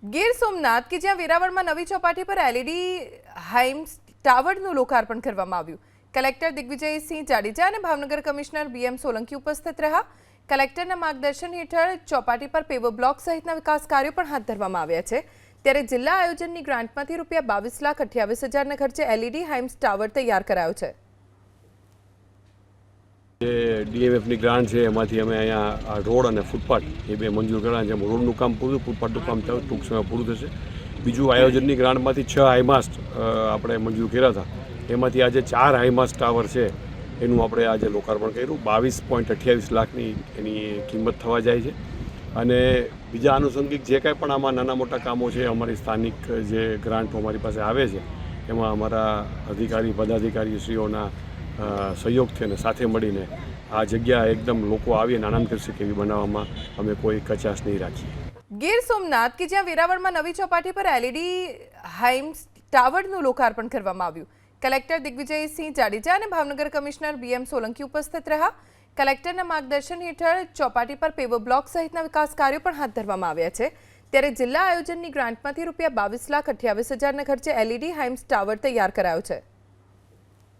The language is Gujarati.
ગીર સોમનાથ કે જ્યાં વેરાવળમાં નવી ચોપાટી પર એલઈડી હાઇમ્સ ટાવરનું લોકાર્પણ કરવામાં આવ્યું। કલેક્ટર દિગ્વિજયસિંહ જાડેજા અને ભાવનગર કમિશનર બીએમ સોલંકી ઉપસ્થિત રહ્યા। કલેક્ટરના માર્ગદર્શન હેઠળ ચોપાટી પર પેવર બ્લોક સહિતના વિકાસ કાર્યો પણ હાથ ધરવામાં આવ્યા છે। ત્યારે જિલ્લા આયોજનની ગ્રાન્ટમાંથી ₹22,28,000ના ખર્ચે એલઈડી હાઇમ્સ ટાવર તૈયાર કરાયો છે। ડીએમએફની ગ્રાન્ટ છે એમાંથી અમે અહીંયા રોડ અને ફૂટપાથ એ બે મંજૂર કર્યા છે। રોડનું કામ પૂરું, ફૂટપાથનું કામ ટૂંક સમયમાં પૂરું થશે। બીજું આયોજનની ગ્રાન્ટમાંથી 6 હાઈમાસ્ટ આપણે મંજૂર કર્યા હતા, એમાંથી આજે 4 હાઈમાસ્ટ ટાવર છે એનું આપણે આજે લોકાર્પણ કર્યું। 22.28 લાખની એની કિંમત થવા જાય છે। અને બીજા આનુષંગિક જે કાંઈ પણ આમાં નાના મોટા કામો છે, અમારી સ્થાનિક જે ગ્રાન્ટો અમારી પાસે આવે છે એમાં અમારા અધિકારી પદાધિકારીશ્રીઓના સહયોગથી અને સાથે મળીને આ જગ્યા એકદમ લોકો આવીને આનંદ કરી શકે એવી બનાવવામાં અમે કોઈ કચાશ નહીં રાખીએ। ગીર સોમનાથ કે જ્યાં વેરાવળમાં નવી ચોપાટી પર એલઈડી હાઇમ્સ ટાવરનું લોકાર્પણ કરવામાં આવ્યું। કલેક્ટર દિગ્વિજયસિંહ જાડેજા અને ભાવનગર કમિશનર બીએમ સોલંકી ઉપસ્થિત રહ્યા। કલેક્ટરના માર્ગદર્શન હેઠળ ચોપાટી પર પેવર બ્લોક સહિતના વિકાસ કાર્યો પણ હાથ ધરવામાં આવ્યા છે। ત્યારે જિલ્લા આયોજનની ગ્રાન્ટમાંથી ₹22,28,000ના ખર્ચે એલઈડી હાઇમ્સ ટાવર તૈયાર કરાયો છે।